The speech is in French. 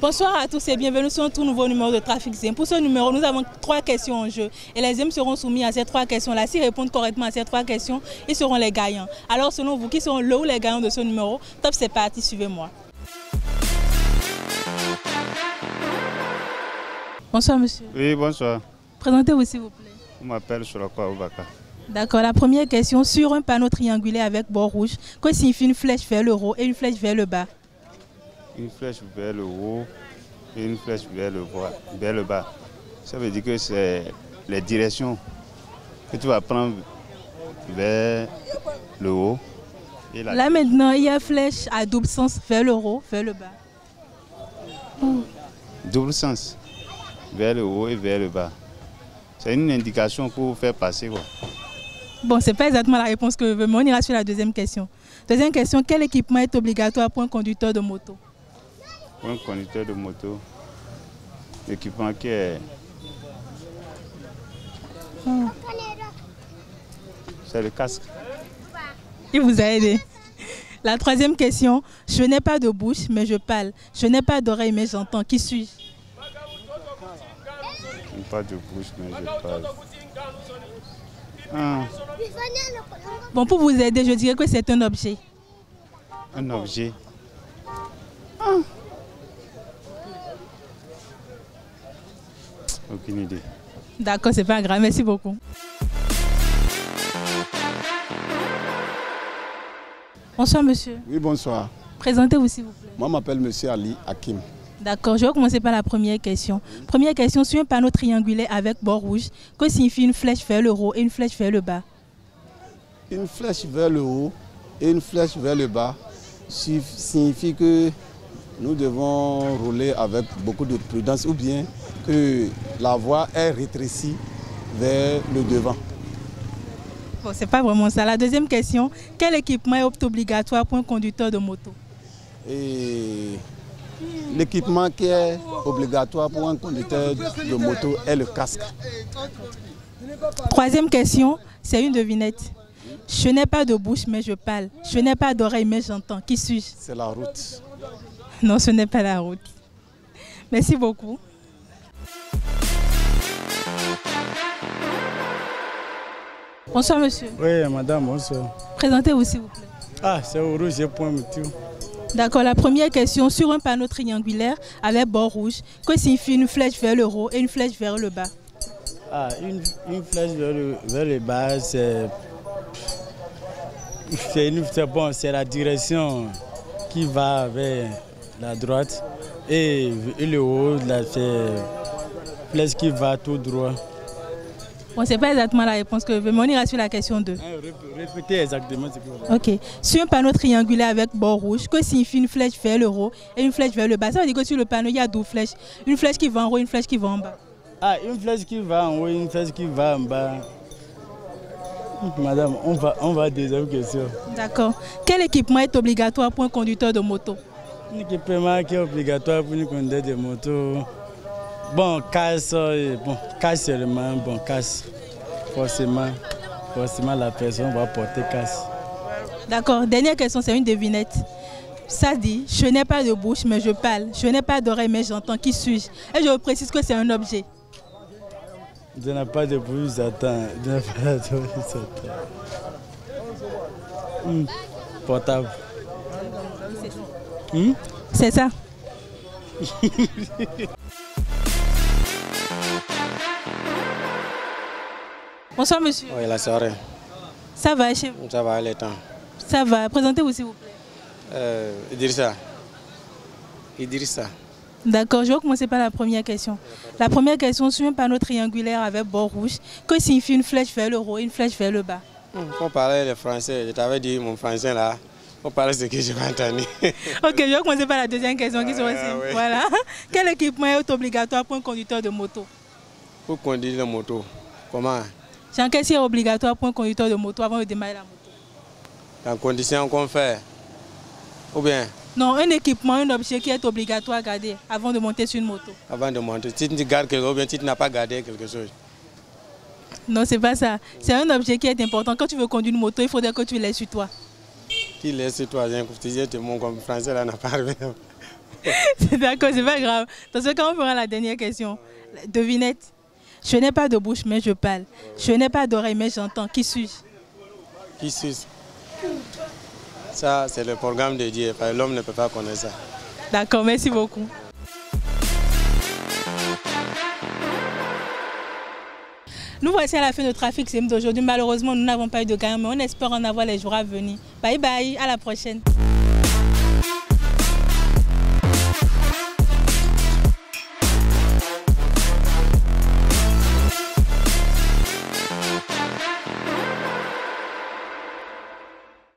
Bonsoir à tous et bienvenue sur un tout nouveau numéro de Trafic Zine. Pour ce numéro, nous avons 3 questions en jeu et les hommes seront soumis à ces 3 questions-là. S'ils répondent correctement à ces 3 questions, ils seront les gagnants. Alors selon vous, qui seront le ou les gagnants de ce numéro? Top, c'est parti, suivez-moi. Bonsoir monsieur. Oui, bonsoir. Présentez-vous s'il vous plaît. Je m'appelle Soulakwa Oubaka. D'accord, la première question, sur un panneau triangulaire avec bord rouge, que signifie une flèche vers le haut et une flèche vers le bas? Une flèche vers le haut et une flèche vers le bas. Ça veut dire que c'est les directions que tu vas prendre vers le haut. Et là maintenant, il y a flèche à double sens vers le haut, vers le bas. Double sens, vers le haut et vers le bas. C'est une indication pour faire passer quoi. Bon, ce n'est pas exactement la réponse que je veux, mais on ira sur la deuxième question. Deuxième question, quel équipement est obligatoire pour un conducteur de moto? Pour un conducteur de moto, l'équipement qui est... C'est le casque. Il vous a aidé. La troisième question, je n'ai pas de bouche, mais je parle. Je n'ai pas d'oreille, mais j'entends. Qui suis-je? Je n'ai pas de bouche, mais je parle. Bon, pour vous aider, je dirais que c'est un objet. Un objet. Aucune idée. D'accord, c'est pas grave. Merci beaucoup. Bonsoir monsieur. Oui, bonsoir. Présentez-vous s'il vous plaît. Moi, je m'appelle monsieur Ali Hakim. D'accord, je vais commencer par la première question. Première question, sur un panneau triangulaire avec bord rouge, que signifie une flèche vers le haut et une flèche vers le bas? Une flèche vers le haut et une flèche vers le bas signifie que nous devons rouler avec beaucoup de prudence ou bien que la voie est rétrécie vers le devant. Bon, c'est pas vraiment ça. La deuxième question, quel équipement est obligatoire pour un conducteur de moto? L'équipement qui est obligatoire pour un conducteur de moto est le casque. Troisième question, c'est une devinette. Je n'ai pas de bouche, mais je parle. Je n'ai pas d'oreille, mais j'entends. Qui suis-je? C'est la route. Non, ce n'est pas la route. Merci beaucoup. Bonsoir monsieur. Oui, madame, bonsoir. Présentez-vous s'il vous plaît. Ah, c'est au rouge, point météo. D'accord, la première question, sur un panneau triangulaire avec bord rouge, que signifie une flèche vers le haut et une flèche vers le bas? Ah, une flèche vers le bas, c'est la direction qui va vers la droite et le haut, c'est flèche qui va tout droit. Bon, ce n'est pas exactement la réponse que je veux, mais on ira sur la question 2. Répétez exactement ce que vous voulez. Ok. Sur un panneau triangulaire avec bord rouge, que signifie une flèche vers le haut et une flèche vers le bas? Ça veut dire que sur le panneau, il y a 2 flèches. Une flèche qui va en haut et une flèche qui va en bas. Ah, une flèche qui va en haut et une flèche qui va en bas. Madame, on va à la deuxième question. D'accord. Quel équipement est obligatoire pour un conducteur de moto? Un équipement qui est obligatoire pour un conducteur de moto. Bon, casse seulement, bon, casse. Forcément, la personne va porter casse. D'accord. Dernière question, c'est une devinette. Ça dit, je n'ai pas de bouche, mais je parle. Je n'ai pas d'oreille, mais j'entends. Qui suis-je? Et je précise que c'est un objet. Je n'ai pas de bouche, j'attends. Je n'ai pas de bouche, j'attends. Portable. C'est ça. Bonsoir monsieur. Oui, la soirée. Ça va chez vous? Ça va, le temps. Ça va. Présentez-vous s'il vous plaît. Idrissa. D'accord, je vais commencer par la première question. La première question, sur un panneau triangulaire avec bord rouge, que signifie une flèche vers le haut et une flèche vers le bas? Pour parler le français, je t'avais dit mon français là. Pour parler ce que je vais entendre. Ok, je vais commencer par la deuxième question qui sera simple. Oui. Voilà. Quel équipement est obligatoire pour un conducteur de moto? Pour conduire la moto, comment? Qu'est-ce qui est obligatoire pour un conducteur de moto avant de démarrer la moto? En condition qu'on fait. Ou bien? Non, un équipement, un objet qui est obligatoire à garder avant de monter sur une moto. Avant de monter. Si tu gardes quelque chose, ou bien si tu n'as pas gardé quelque chose. Non, c'est pas ça. C'est un objet qui est important. Quand tu veux conduire une moto, il faudrait que tu l'aies sur toi. Qui laisse sur toi, comme français là n'a pas arrivé. D'accord, c'est pas grave. Dans ce cas, on fera la dernière question. Devinette. Je n'ai pas de bouche, mais je parle. Je n'ai pas d'oreille, mais j'entends. Qui suis-je? Qui suis-je? Ça, c'est le programme de Dieu. L'homme ne peut pas connaître ça. D'accord, merci beaucoup. Nous voici à la fin de Trafic CM d'aujourd'hui. Malheureusement, nous n'avons pas eu de gagnant, mais on espère en avoir les jours à venir. Bye bye, à la prochaine.